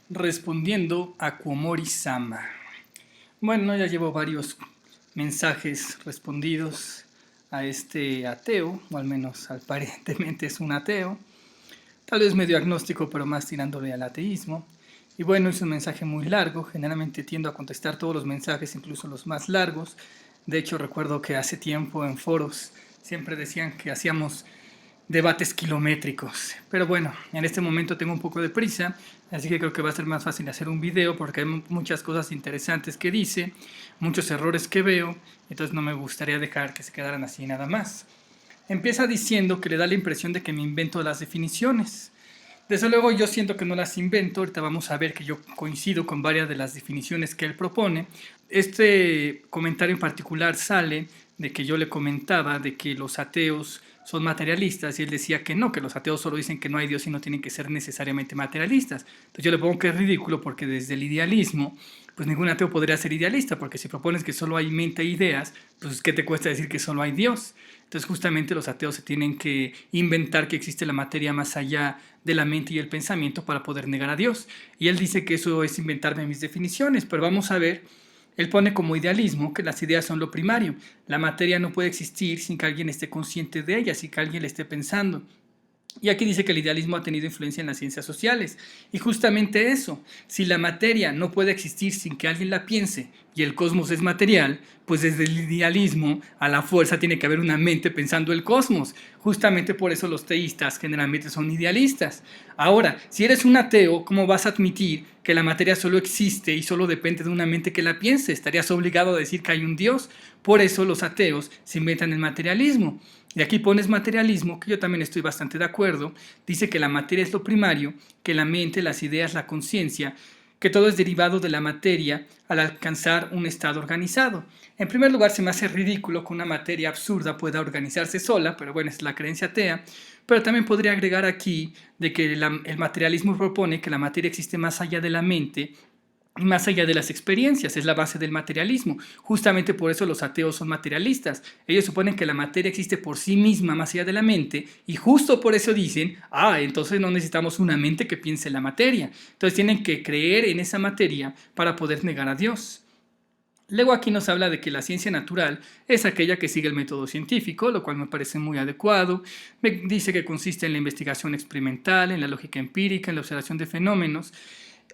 Respondiendo a Kuomori-sama. Bueno, ya llevo varios mensajes respondidos a este ateo, o al menos aparentemente es un ateo, tal vez medio agnóstico, pero más tirándole al ateísmo. Y bueno, es un mensaje muy largo, generalmente tiendo a contestar todos los mensajes, incluso los más largos. De hecho, recuerdo que hace tiempo en foros siempre decían que hacíamos debates kilométricos. Pero bueno, en este momento tengo un poco de prisa, así que creo que va a ser más fácil hacer un video porque hay muchas cosas interesantes que dice, muchos errores que veo, entonces no me gustaría dejar que se quedaran así nada más. Empieza diciendo que le da la impresión de que me invento las definiciones. Desde luego yo siento que no las invento, ahorita vamos a ver que yo coincido con varias de las definiciones que él propone. Este comentario en particular sale de que yo le comentaba de que los ateos son materialistas y él decía que no, que los ateos solo dicen que no hay Dios y no tienen que ser necesariamente materialistas. Entonces yo le pongo que es ridículo porque desde el idealismo, pues ningún ateo podría ser idealista, porque si propones que solo hay mente e ideas, pues ¿qué te cuesta decir que solo hay Dios? Entonces justamente los ateos se tienen que inventar que existe la materia más allá de la mente y el pensamiento para poder negar a Dios. Y él dice que eso es inventarme mis definiciones, pero vamos a ver. Él pone como idealismo que las ideas son lo primario. La materia no puede existir sin que alguien esté consciente de ella, sin que alguien le esté pensando. Y aquí dice que el idealismo ha tenido influencia en las ciencias sociales. Y justamente eso, si la materia no puede existir sin que alguien la piense y el cosmos es material, pues desde el idealismo a la fuerza tiene que haber una mente pensando el cosmos. Justamente por eso los teístas generalmente son idealistas. Ahora, si eres un ateo, ¿cómo vas a admitir que la materia solo existe y solo depende de una mente que la piense? Estarías obligado a decir que hay un Dios. Por eso los ateos se inventan el materialismo. Y aquí pones materialismo, que yo también estoy bastante de acuerdo. Dice que la materia es lo primario, que la mente, las ideas, la conciencia, que todo es derivado de la materia al alcanzar un estado organizado. En primer lugar, se me hace ridículo que una materia absurda pueda organizarse sola, pero bueno, es la creencia atea. Pero también podría agregar aquí de que el materialismo propone que la materia existe más allá de la mente, más allá de las experiencias, es la base del materialismo. Justamente por eso los ateos son materialistas. Ellos suponen que la materia existe por sí misma más allá de la mente y justo por eso dicen, entonces no necesitamos una mente que piense en la materia. Entonces tienen que creer en esa materia para poder negar a Dios. Luego aquí nos habla de que la ciencia natural es aquella que sigue el método científico, lo cual me parece muy adecuado. Me dice que consiste en la investigación experimental, en la lógica empírica, en la observación de fenómenos.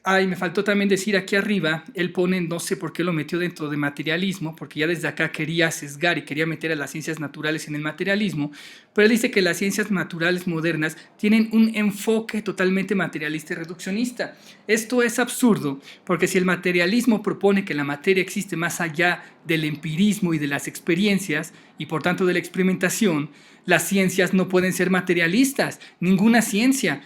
Me faltó también decir aquí arriba, él pone, no sé por qué lo metió dentro de materialismo, porque ya desde acá quería sesgar y quería meter a las ciencias naturales en el materialismo, pero él dice que las ciencias naturales modernas tienen un enfoque totalmente materialista y reduccionista. Esto es absurdo, porque si el materialismo propone que la materia existe más allá del empirismo y de las experiencias, y por tanto de la experimentación, las ciencias no pueden ser materialistas, ninguna ciencia.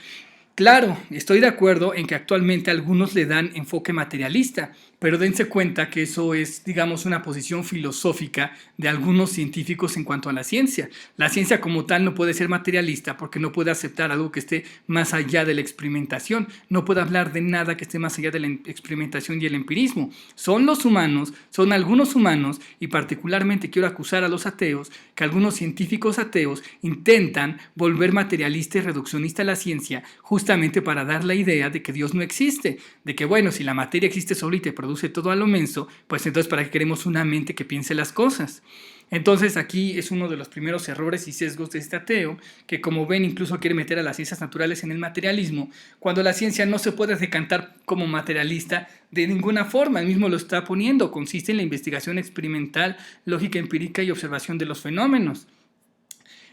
Claro, estoy de acuerdo en que actualmente algunos le dan enfoque materialista, pero dense cuenta que eso es, digamos, una posición filosófica de algunos científicos en cuanto a la ciencia. La ciencia como tal no puede ser materialista porque no puede aceptar algo que esté más allá de la experimentación, no puede hablar de nada que esté más allá de la experimentación y el empirismo. Son los humanos, son algunos humanos, y particularmente quiero acusar a los ateos, que algunos científicos ateos intentan volver materialista y reduccionista la ciencia justamente para dar la idea de que Dios no existe, de que bueno, si la materia existe sola y te produce todo a lo menso, pues entonces ¿para qué queremos una mente que piense las cosas? Entonces aquí es uno de los primeros errores y sesgos de este ateo, que como ven incluso quiere meter a las ciencias naturales en el materialismo, cuando la ciencia no se puede decantar como materialista de ninguna forma, él mismo lo está poniendo, consiste en la investigación experimental, lógica empírica y observación de los fenómenos.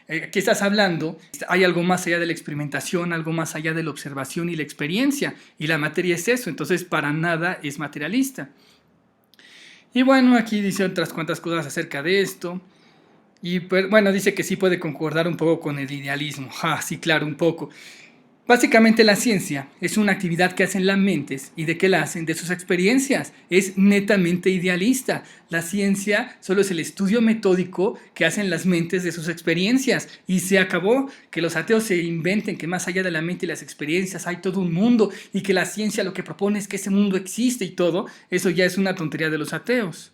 Aquí estás hablando, hay algo más allá de la experimentación, algo más allá de la observación y la experiencia, y la materia es eso, entonces para nada es materialista. Y bueno, aquí dice otras cuantas cosas acerca de esto, y pues, bueno, dice que sí puede concordar un poco con el idealismo, sí, claro, un poco. Básicamente la ciencia es una actividad que hacen las mentes y de qué la hacen, de sus experiencias. Es netamente idealista. La ciencia solo es el estudio metódico que hacen las mentes de sus experiencias y se acabó. Que los ateos se inventen que más allá de la mente y las experiencias hay todo un mundo y que la ciencia lo que propone es que ese mundo existe y todo, eso ya es una tontería de los ateos.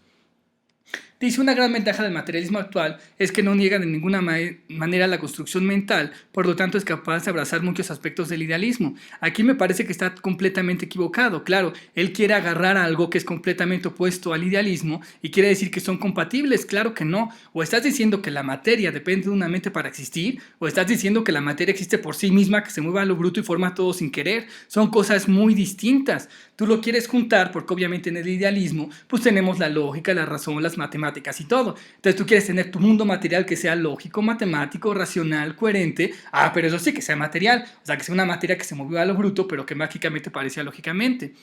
Dice, una gran ventaja del materialismo actual es que no niega de ninguna manera la construcción mental, por lo tanto es capaz de abrazar muchos aspectos del idealismo. Aquí me parece que está completamente equivocado. Claro, él quiere agarrar a algo que es completamente opuesto al idealismo y quiere decir que son compatibles. Claro que no. O estás diciendo que la materia depende de una mente para existir, o estás diciendo que la materia existe por sí misma, que se mueve a lo bruto y forma todo sin querer. Son cosas muy distintas. Tú lo quieres juntar porque obviamente en el idealismo pues tenemos la lógica, la razón, las matemáticas y todo. Entonces tú quieres tener tu mundo material que sea lógico, matemático, racional, coherente. Pero eso sí, que sea material. O sea, que sea una materia que se movió a lo bruto pero que mágicamente parecía lógicamente.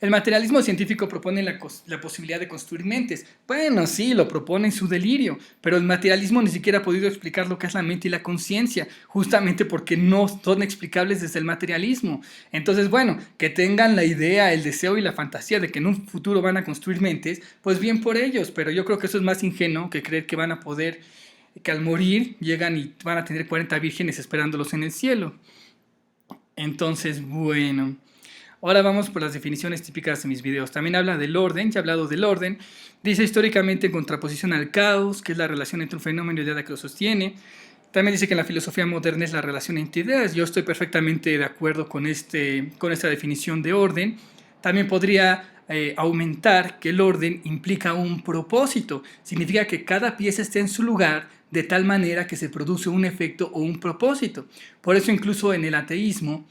El materialismo científico propone la posibilidad de construir mentes. Bueno, sí, lo propone en su delirio, pero el materialismo ni siquiera ha podido explicar lo que es la mente y la conciencia, justamente porque no son explicables desde el materialismo. Entonces, bueno, que tengan la idea, el deseo y la fantasía de que en un futuro van a construir mentes, pues bien por ellos, pero yo creo que eso es más ingenuo que creer que van a poder, que al morir llegan y van a tener 40 vírgenes esperándolos en el cielo. Entonces, bueno... Ahora vamos por las definiciones típicas de mis videos. También habla del orden, ya he hablado del orden. Dice históricamente en contraposición al caos, que es la relación entre un fenómeno y la idea que lo sostiene. También dice que en la filosofía moderna es la relación entre ideas. Yo estoy perfectamente de acuerdo con esta definición de orden. También podría aumentar que el orden implica un propósito. Significa que cada pieza esté en su lugar de tal manera que se produce un efecto o un propósito. Por eso incluso en el ateísmo,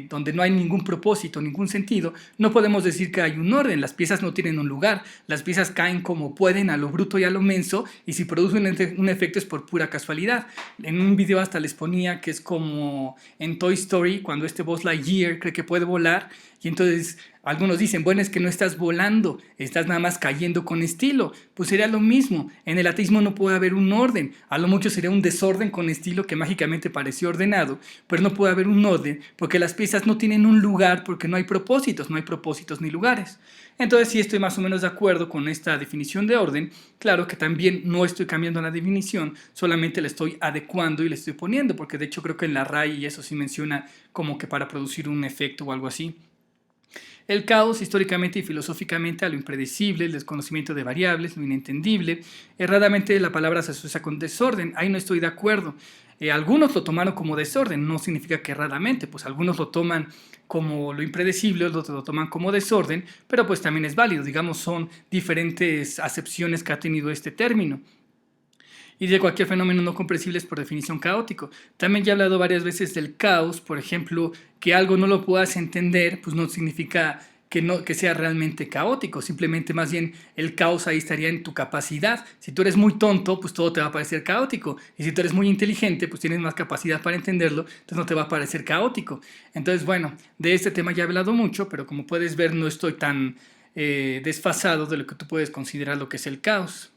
donde no hay ningún propósito, ningún sentido, no podemos decir que hay un orden. Las piezas no tienen un lugar, las piezas caen como pueden, a lo bruto y a lo menso, y si producen un efecto es por pura casualidad. En un video hasta les ponía que es como en Toy Story, cuando Buzz Lightyear cree que puede volar, y entonces algunos dicen, bueno, es que no estás volando, estás nada más cayendo con estilo. Pues sería lo mismo. En el ateísmo no puede haber un orden. A lo mucho sería un desorden con estilo que mágicamente pareció ordenado, pero no puede haber un orden porque las piezas no tienen un lugar, porque no hay propósitos ni lugares. Entonces sí estoy más o menos de acuerdo con esta definición de orden. Claro que también no estoy cambiando la definición, solamente la estoy adecuando y le estoy poniendo, porque de hecho creo que en la RAI y eso sí menciona como que para producir un efecto o algo así. El caos, históricamente y filosóficamente, a lo impredecible, el desconocimiento de variables, lo inentendible. Erradamente la palabra se asocia con desorden. Ahí no estoy de acuerdo. Algunos lo tomaron como desorden, no significa que erradamente, pues algunos lo toman como lo impredecible, otros lo toman como desorden, pero pues también es válido. Digamos, son diferentes acepciones que ha tenido este término. Y de cualquier fenómeno no comprensible es por definición caótico. También ya he hablado varias veces del caos, por ejemplo, que algo no lo puedas entender, pues no significa que sea realmente caótico, simplemente más bien el caos ahí estaría en tu capacidad. Si tú eres muy tonto, pues todo te va a parecer caótico, y si tú eres muy inteligente, pues tienes más capacidad para entenderlo, entonces no te va a parecer caótico. Entonces, bueno, de este tema ya he hablado mucho, pero como puedes ver no estoy tan desfasado de lo que tú puedes considerar lo que es el caos.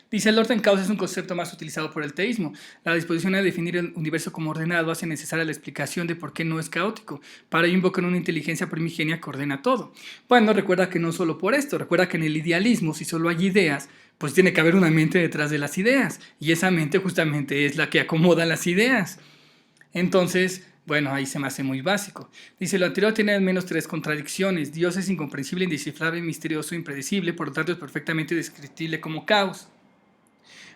Dice, el orden caos es un concepto más utilizado por el teísmo. La disposición a definir el universo como ordenado hace necesaria la explicación de por qué no es caótico. Para ello invocan una inteligencia primigenia que ordena todo. Bueno, recuerda que no solo por esto, recuerda que en el idealismo, si solo hay ideas, pues tiene que haber una mente detrás de las ideas. Y esa mente justamente es la que acomoda las ideas. Entonces, bueno, ahí se me hace muy básico. Dice, lo anterior tiene al menos 3 contradicciones. Dios es incomprensible, indescifrable, misterioso, impredecible, por lo tanto es perfectamente descriptible como caos.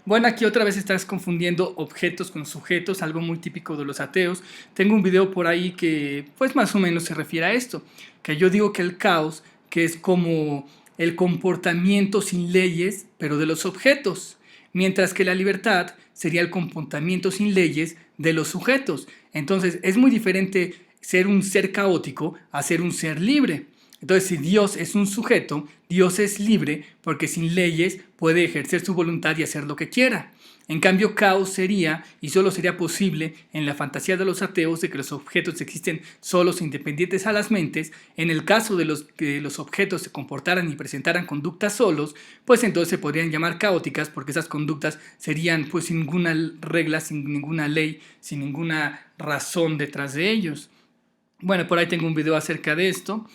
Bueno, aquí otra vez estás confundiendo objetos con sujetos, algo muy típico de los ateos. Tengo un video por ahí que pues más o menos se refiere a esto, que yo digo que el caos, que es como el comportamiento sin leyes, pero de los objetos, mientras que la libertad sería el comportamiento sin leyes de los sujetos. Entonces es muy diferente ser un ser caótico a ser un ser libre. Entonces, si Dios es un sujeto, Dios es libre porque sin leyes puede ejercer su voluntad y hacer lo que quiera. En cambio, caos sería, y solo sería posible en la fantasía de los ateos de que los objetos existen solos e independientes a las mentes. En el caso de que los objetos se comportaran y presentaran conductas solos, pues entonces se podrían llamar caóticas porque esas conductas serían pues sin ninguna regla, sin ninguna ley, sin ninguna razón detrás de ellos. Bueno, por ahí tengo un video acerca de esto.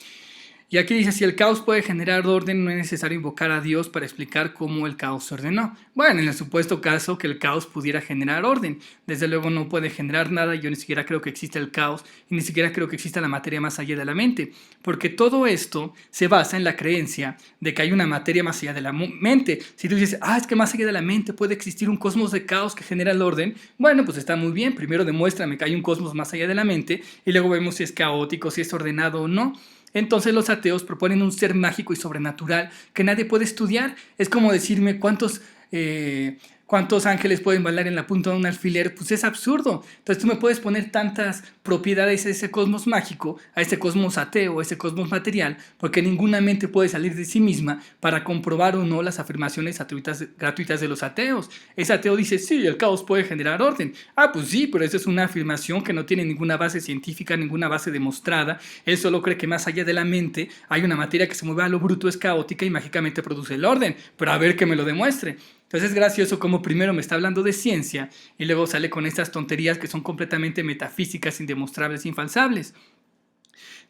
Y aquí dice, si el caos puede generar orden, no es necesario invocar a Dios para explicar cómo el caos se ordenó. Bueno, en el supuesto caso que el caos pudiera generar orden. Desde luego no puede generar nada, yo ni siquiera creo que exista el caos, y ni siquiera creo que exista la materia más allá de la mente, porque todo esto se basa en la creencia de que hay una materia más allá de la mente. Si tú dices, es que más allá de la mente puede existir un cosmos de caos que genera el orden, bueno, pues está muy bien, primero demuéstrame que hay un cosmos más allá de la mente, y luego vemos si es caótico, si es ordenado o no. Entonces los ateos proponen un ser mágico y sobrenatural que nadie puede estudiar. Es como decirme cuántos ángeles pueden bailar en la punta de un alfiler. Pues es absurdo. Entonces tú me puedes poner tantas propiedades a ese cosmos mágico, a ese cosmos ateo, a ese cosmos material, porque ninguna mente puede salir de sí misma para comprobar o no las afirmaciones gratuitas de los ateos. Ese ateo dice, sí, el caos puede generar orden. Pues sí, pero esa es una afirmación que no tiene ninguna base científica, ninguna base demostrada. Él solo cree que más allá de la mente hay una materia que se mueve a lo bruto, es caótica y mágicamente produce el orden. Pero a ver que me lo demuestre. Entonces es gracioso como primero me está hablando de ciencia y luego sale con estas tonterías que son completamente metafísicas, indemostrables, infalsables.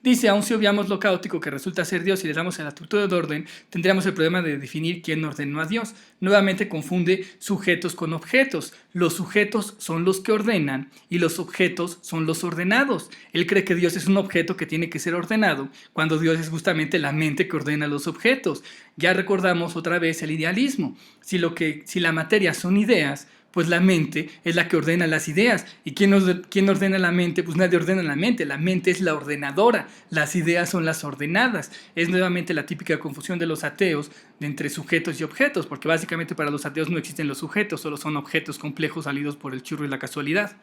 Dice, aun si obviamos lo caótico que resulta ser Dios y le damos a la estructura de orden, tendríamos el problema de definir quién ordenó a Dios. Nuevamente confunde sujetos con objetos. Los sujetos son los que ordenan y los objetos son los ordenados. Él cree que Dios es un objeto que tiene que ser ordenado, cuando Dios es justamente la mente que ordena los objetos. Ya recordamos otra vez el idealismo. Si la materia son ideas, pues la mente es la que ordena las ideas. ¿Y quién ordena la mente? Pues nadie ordena la mente es la ordenadora, las ideas son las ordenadas. Es nuevamente la típica confusión de los ateos de entre sujetos y objetos, porque básicamente para los ateos no existen los sujetos, solo son objetos complejos salidos por el churro y la casualidad.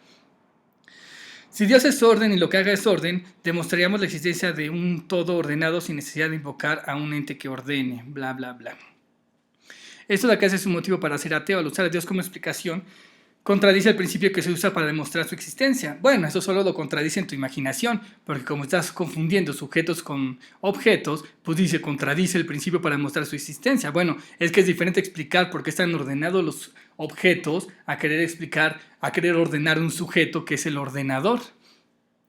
Si Dios es orden y lo que haga es orden, demostraríamos la existencia de un todo ordenado sin necesidad de invocar a un ente que ordene, bla, bla, bla. Esto de acá es su motivo para ser ateo. Al usar a Dios como explicación, contradice el principio que se usa para demostrar su existencia. Bueno, eso solo lo contradice en tu imaginación, porque como estás confundiendo sujetos con objetos, pues contradice el principio para demostrar su existencia. Bueno, es que es diferente explicar por qué están ordenados los objetos a querer ordenar un sujeto que es el ordenador.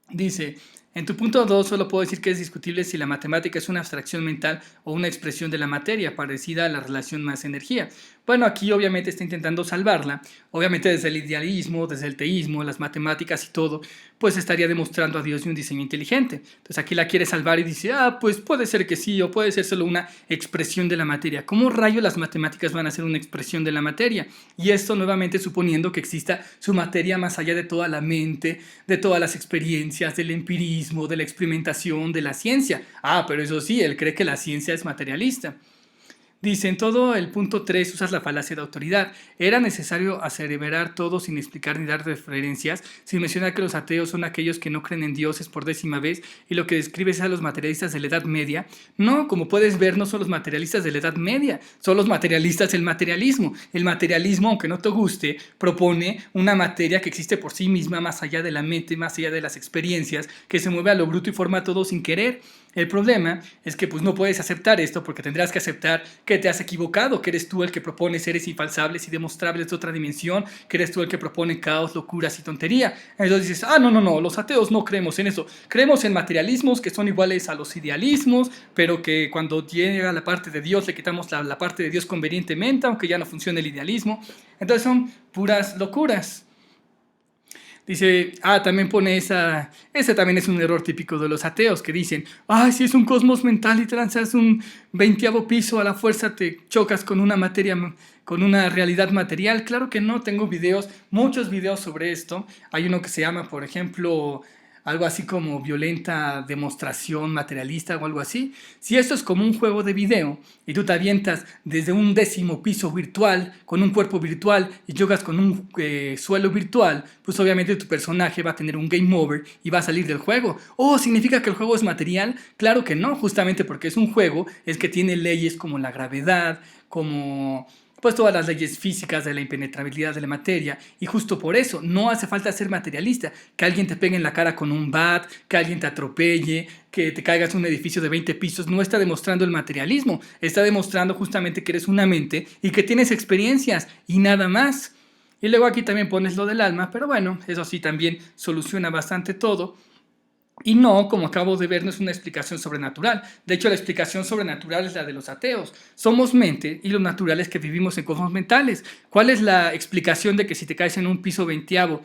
Dice, en tu punto 2 solo puedo decir que es discutible si la matemática es una abstracción mental o una expresión de la materia, parecida a la relación masa-energía. Bueno, aquí obviamente está intentando salvarla, obviamente desde el idealismo, desde el teísmo, las matemáticas y todo, pues estaría demostrando a Dios de un diseño inteligente. Entonces aquí la quiere salvar y dice, pues puede ser que sí, o puede ser solo una expresión de la materia. ¿Cómo rayos las matemáticas van a ser una expresión de la materia? Y esto nuevamente suponiendo que exista su materia más allá de toda la mente, de todas las experiencias, del empirismo, de la experimentación, de la ciencia. Pero eso sí, él cree que la ciencia es materialista. Dice, en todo el punto 3 usas la falacia de autoridad. Era necesario aseverar todo sin explicar ni dar referencias, sin mencionar que los ateos son aquellos que no creen en dioses por 10ª vez y lo que describes es a los materialistas de la Edad Media. No, como puedes ver, no son los materialistas de la Edad Media, son los materialistas del materialismo. El materialismo, aunque no te guste, propone una materia que existe por sí misma, más allá de la mente, más allá de las experiencias, que se mueve a lo bruto y forma todo sin querer. El problema es que pues no puedes aceptar esto porque tendrás que aceptar que te has equivocado, que eres tú el que propone seres infalsables y demostrables de otra dimensión, que eres tú el que propone caos, locuras y tontería. Entonces dices, no, los ateos no creemos en eso. Creemos en materialismos que son iguales a los idealismos, pero que cuando llega la parte de Dios le quitamos la parte de Dios convenientemente, aunque ya no funciona el idealismo. Entonces son puras locuras. Dice, también pone ese también es un error típico de los ateos, que dicen, si es un cosmos mental y lanzas un 20º piso, a la fuerza te chocas con una materia, con una realidad material. Claro que no, tengo muchos videos sobre esto. Hay uno que se llama, por ejemplo, algo así como violenta demostración materialista o algo así. Si esto es como un juego de video y tú te avientas desde un 10º piso virtual con un cuerpo virtual y juegas con un suelo virtual, pues obviamente tu personaje va a tener un game over y va a salir del juego. ¿Significa que el juego es material? Claro que no, justamente porque es un juego, es que tiene leyes como la gravedad, como pues todas las leyes físicas de la impenetrabilidad de la materia, y justo por eso no hace falta ser materialista, que alguien te pegue en la cara con un bat, que alguien te atropelle, que te caigas en un edificio de 20 pisos, no está demostrando el materialismo, está demostrando justamente que eres una mente y que tienes experiencias y nada más. Y luego aquí también pones lo del alma, pero bueno, eso sí también soluciona bastante todo. Y no, como acabo de ver, no es una explicación sobrenatural. De hecho, la explicación sobrenatural es la de los ateos. Somos mente y lo natural es que vivimos en cosmos mentales. ¿Cuál es la explicación de que si te caes en un piso 20avo,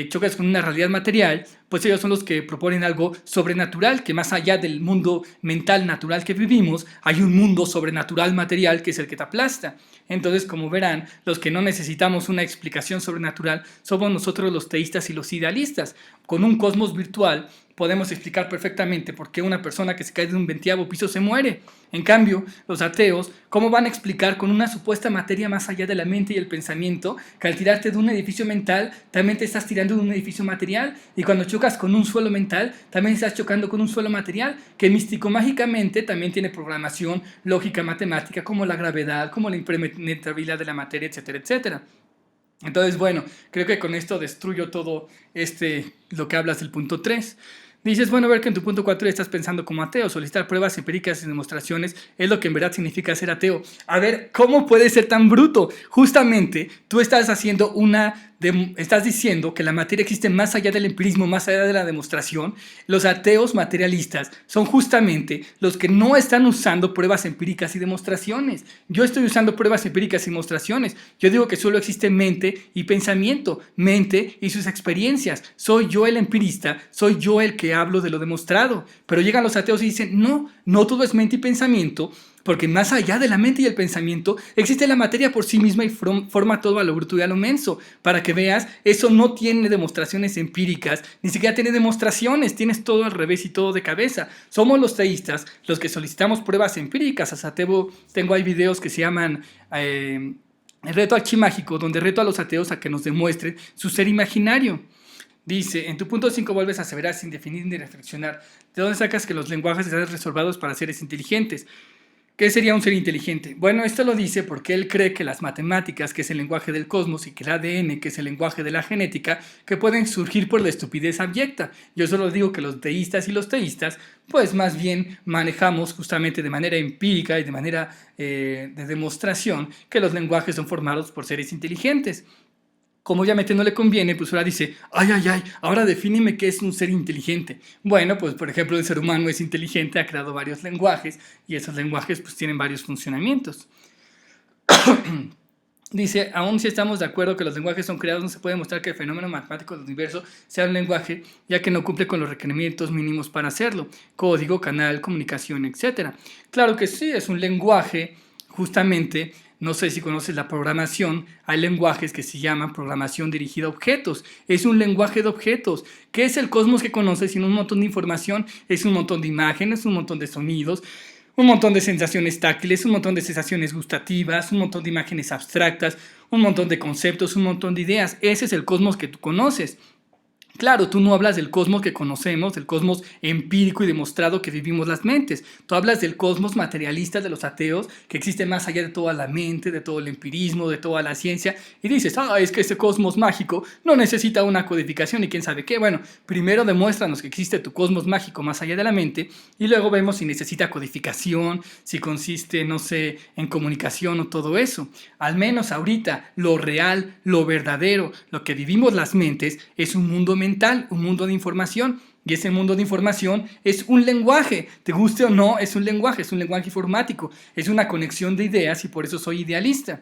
chocas con una realidad material? Pues ellos son los que proponen algo sobrenatural, que más allá del mundo mental natural que vivimos, hay un mundo sobrenatural material que es el que te aplasta. Entonces, como verán, los que no necesitamos una explicación sobrenatural somos nosotros los teístas y los idealistas. Con un cosmos virtual podemos explicar perfectamente por qué una persona que se cae de un 20avo piso se muere. En cambio, los ateos, ¿cómo van a explicar con una supuesta materia más allá de la mente y el pensamiento que al tirarte de un edificio mental también te estás tirando de un edificio material? Y cuando chocas con un suelo mental, también estás chocando con un suelo material que místico-mágicamente también tiene programación lógica matemática como la gravedad, como la impenetrabilidad de la materia, etcétera, etcétera. Entonces, bueno, creo que con esto destruyo todo lo que hablas del punto 3. Dices, bueno, a ver que en tu punto 4 estás pensando como ateo, solicitar pruebas empíricas y demostraciones es lo que en verdad significa ser ateo. A ver, ¿cómo puedes ser tan bruto? Justamente, tú estás haciendo estás diciendo que la materia existe más allá del empirismo, más allá de la demostración. Los ateos materialistas son justamente los que no están usando pruebas empíricas y demostraciones. Yo estoy usando pruebas empíricas y demostraciones. Yo digo que solo existe mente y pensamiento, mente y sus experiencias. Soy yo el empirista, soy yo el que hablo de lo demostrado. Pero llegan los ateos y dicen, no todo es mente y pensamiento, porque más allá de la mente y el pensamiento existe la materia por sí misma y forma todo a lo bruto y a lo menso. Para que veas, eso no tiene demostraciones empíricas, ni siquiera tiene demostraciones, tienes todo al revés y todo de cabeza. Somos los teístas los que solicitamos pruebas empíricas. Hasta tengo ahí videos que se llaman el reto archimágico, donde reto a los ateos a que nos demuestren su ser imaginario. Dice, en tu punto 5 vuelves a aseverar sin definir ni reflexionar. ¿De dónde sacas que los lenguajes están reservados para seres inteligentes? ¿Qué sería un ser inteligente? Bueno, esto lo dice porque él cree que las matemáticas, que es el lenguaje del cosmos, y que el ADN, que es el lenguaje de la genética, que pueden surgir por la estupidez abyecta. Yo solo digo que los deístas y los teístas, pues más bien manejamos justamente de manera empírica y de manera de demostración que los lenguajes son formados por seres inteligentes. Como obviamente no le conviene, pues ahora dice, ay, ahora defíneme qué es un ser inteligente. Bueno, pues por ejemplo el ser humano es inteligente, ha creado varios lenguajes y esos lenguajes pues tienen varios funcionamientos. Dice, aún si estamos de acuerdo que los lenguajes son creados, no se puede demostrar que el fenómeno matemático del universo sea un lenguaje, ya que no cumple con los requerimientos mínimos para hacerlo, código, canal, comunicación, etc. Claro que sí, es un lenguaje, justamente. No sé si conoces la programación, hay lenguajes que se llaman programación dirigida a objetos. Es un lenguaje de objetos. ¿Qué es el cosmos que conoces? Sin un montón de información, es un montón de imágenes, un montón de sonidos, un montón de sensaciones táctiles, un montón de sensaciones gustativas, un montón de imágenes abstractas, un montón de conceptos, un montón de ideas. Ese es el cosmos que tú conoces. Claro, tú no hablas del cosmos que conocemos, del cosmos empírico y demostrado que vivimos las mentes. Tú hablas del cosmos materialista de los ateos, que existe más allá de toda la mente, de todo el empirismo, de toda la ciencia, y dices, es que ese cosmos mágico no necesita una codificación y quién sabe qué. Bueno, primero demuéstranos que existe tu cosmos mágico más allá de la mente, y luego vemos si necesita codificación, si consiste, no sé, en comunicación o todo eso. Al menos ahorita, lo real, lo verdadero, lo que vivimos las mentes, es un mundo mental, un mundo de información, y ese mundo de información es un lenguaje, te guste o no, es un lenguaje informático, es una conexión de ideas y por eso soy idealista.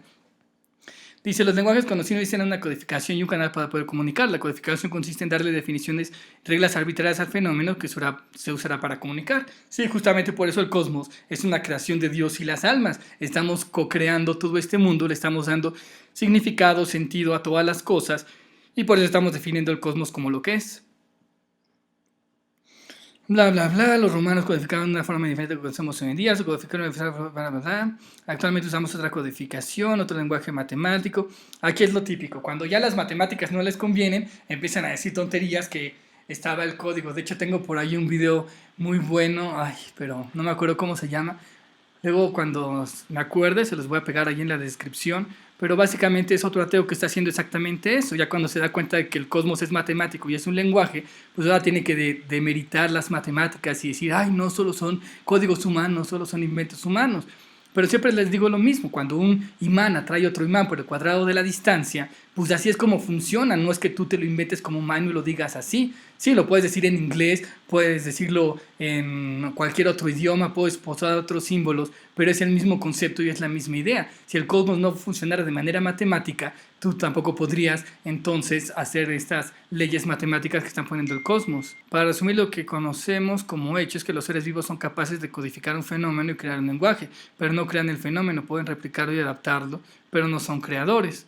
Dice, los lenguajes conocidos dicen una codificación y un canal para poder comunicar. La codificación consiste en darle definiciones, reglas arbitrarias al fenómeno que se usará para comunicar. Sí, justamente por eso el cosmos es una creación de Dios y las almas. Estamos co-creando todo este mundo, le estamos dando significado, sentido a todas las cosas, y por eso estamos definiendo el cosmos como lo que es. Bla, bla, bla. Los romanos codificaban de una forma diferente de lo que conocemos hoy en día. Se codificaron bla, bla, bla. Actualmente usamos otra codificación, otro lenguaje matemático. Aquí es lo típico. Cuando ya las matemáticas no les convienen, empiezan a decir tonterías que estaba el código. De hecho, tengo por ahí un video muy bueno. Pero no me acuerdo cómo se llama. Luego, cuando me acuerde, se los voy a pegar ahí en la descripción. Pero básicamente es otro ateo que está haciendo exactamente eso. Ya cuando se da cuenta de que el cosmos es matemático y es un lenguaje, pues ahora tiene que demeritar las matemáticas y decir, no solo son códigos humanos, solo son inventos humanos. Pero siempre les digo lo mismo, cuando un imán atrae otro imán por el cuadrado de la distancia, pues así es como funciona, no es que tú te lo inventes como humano y lo digas así. Sí, lo puedes decir en inglés, puedes decirlo en cualquier otro idioma, puedes posar otros símbolos, pero es el mismo concepto y es la misma idea. Si el cosmos no funcionara de manera matemática, tú tampoco podrías entonces hacer estas leyes matemáticas que están poniendo el cosmos. Para resumir, lo que conocemos como hecho es que los seres vivos son capaces de codificar un fenómeno y crear un lenguaje, pero no crean el fenómeno, pueden replicarlo y adaptarlo, pero no son creadores.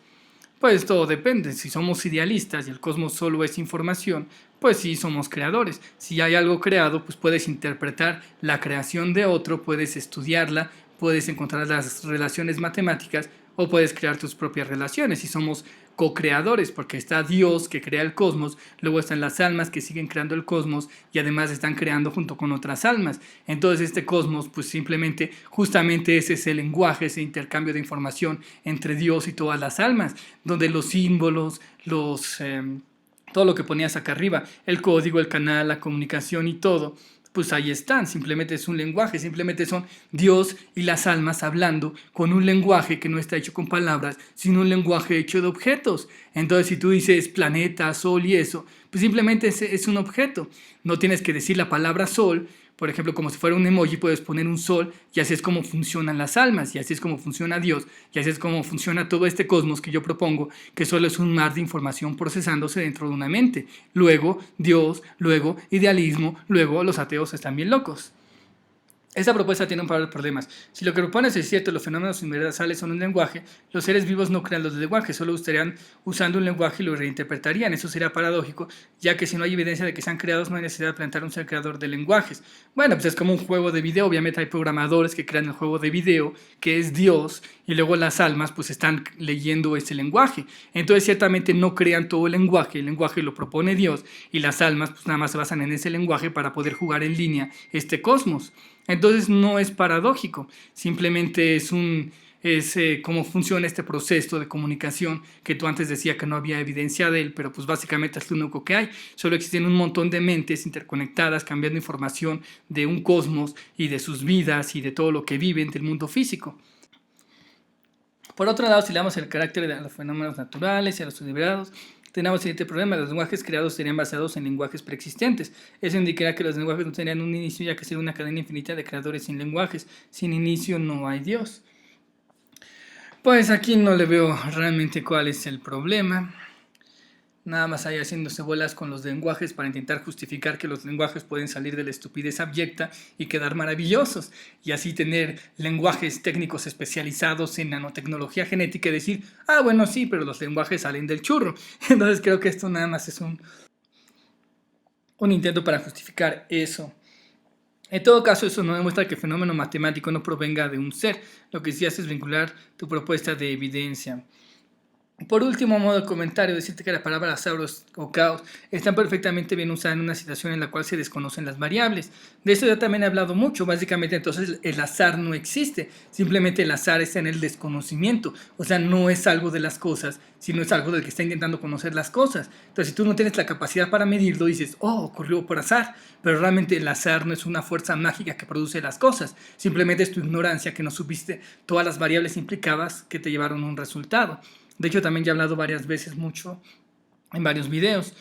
Pues todo depende, si somos idealistas y el cosmos solo es información, pues sí somos creadores. Si hay algo creado, pues puedes interpretar la creación de otro, puedes estudiarla, puedes encontrar las relaciones matemáticas o puedes crear tus propias relaciones. Si somos co-creadores, porque está Dios que crea el cosmos, luego están las almas que siguen creando el cosmos y además están creando junto con otras almas. Entonces este cosmos, pues simplemente, justamente ese es el lenguaje, ese intercambio de información entre Dios y todas las almas, donde los símbolos, todo lo que ponías acá arriba, el código, el canal, la comunicación y todo, pues ahí están, simplemente es un lenguaje, simplemente son Dios y las almas hablando con un lenguaje que no está hecho con palabras, sino un lenguaje hecho de objetos. Entonces si tú dices planeta, sol y eso, pues simplemente es un objeto. No tienes que decir la palabra sol, por ejemplo, como si fuera un emoji, puedes poner un sol y así es como funcionan las almas, y así es como funciona Dios, y así es como funciona todo este cosmos que yo propongo, que solo es un mar de información procesándose dentro de una mente. Luego Dios, luego idealismo, luego los ateos están bien locos. Esta propuesta tiene un par de problemas. Si lo que propones es cierto, los fenómenos universales son un lenguaje, los seres vivos no crean los lenguajes, solo estarían usando un lenguaje y lo reinterpretarían. Eso sería paradójico, ya que si no hay evidencia de que sean creados, no hay necesidad de plantear un ser creador de lenguajes. Bueno, pues es como un juego de video, obviamente hay programadores que crean el juego de video, que es Dios, y luego las almas pues están leyendo ese lenguaje. Entonces ciertamente no crean todo el lenguaje lo propone Dios, y las almas pues nada más se basan en ese lenguaje para poder jugar en línea este cosmos. Entonces no es paradójico, simplemente es cómo funciona este proceso de comunicación que tú antes decías que no había evidencia de él, pero pues básicamente es lo único que hay. Solo existen un montón de mentes interconectadas cambiando información de un cosmos y de sus vidas y de todo lo que viven del mundo físico. Por otro lado, si le damos el carácter de los fenómenos naturales y a los deliberados, tenemos el siguiente problema: los lenguajes creados serían basados en lenguajes preexistentes. Eso indicará que los lenguajes no tendrían un inicio, ya que sería una cadena infinita de creadores sin lenguajes. Sin inicio no hay Dios. Pues aquí no le veo realmente cuál es el problema. Nada más ahí haciéndose bolas con los lenguajes para intentar justificar que los lenguajes pueden salir de la estupidez abyecta y quedar maravillosos, y así tener lenguajes técnicos especializados en nanotecnología genética y decir, bueno sí, pero los lenguajes salen del churro. Entonces creo que esto nada más es un intento para justificar eso. En todo caso, eso no demuestra que el fenómeno matemático no provenga de un ser. Lo que sí hace es vincular tu propuesta de evidencia. Por último, modo de comentario, decirte que la palabra azar o caos está perfectamente bien usada en una situación en la cual se desconocen las variables. De esto ya también he hablado mucho. Básicamente, entonces, el azar no existe. Simplemente el azar está en el desconocimiento. O sea, no es algo de las cosas, sino es algo del que está intentando conocer las cosas. Entonces, si tú no tienes la capacidad para medirlo, dices, ocurrió por azar. Pero realmente el azar no es una fuerza mágica que produce las cosas. Simplemente es tu ignorancia, que no supiste todas las variables implicadas que te llevaron a un resultado. De hecho, también ya he hablado varias veces mucho en varios videos.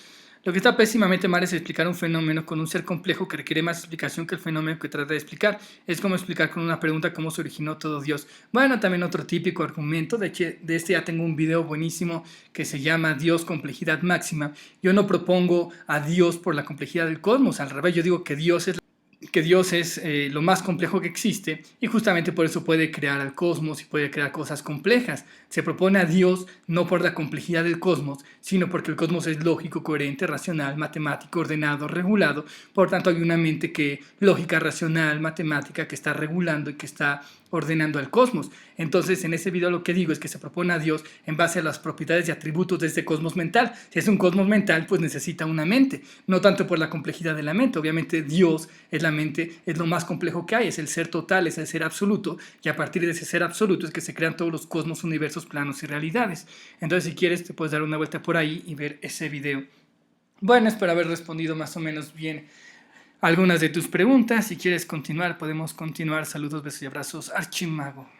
Lo que está pésimamente mal es explicar un fenómeno con un ser complejo que requiere más explicación que el fenómeno que trata de explicar. Es como explicar con una pregunta cómo se originó todo Dios. Bueno, también otro típico argumento, de este ya tengo un video buenísimo que se llama Dios complejidad máxima. Yo no propongo a Dios por la complejidad del cosmos, al revés, yo digo que Dios es lo más complejo que existe, y justamente por eso puede crear al cosmos y puede crear cosas complejas. Se propone a Dios no por la complejidad del cosmos, sino porque el cosmos es lógico, coherente, racional, matemático, ordenado, regulado. Por tanto, hay una mente lógica, racional, matemática, que está regulando y que está ordenando al cosmos. Entonces, en ese video lo que digo es que se propone a Dios en base a las propiedades y atributos de este cosmos mental. Si es un cosmos mental, pues necesita una mente, no tanto por la complejidad de la mente. Obviamente Dios es la mente, es lo más complejo que hay, es el ser total, es el ser absoluto, y a partir de ese ser absoluto es que se crean todos los cosmos, universos, planos y realidades. Entonces, si quieres, te puedes dar una vuelta por ahí y ver ese video. Bueno, espero haber respondido más o menos bien algunas de tus preguntas. Si quieres continuar, podemos continuar. Saludos, besos y abrazos, Archimago.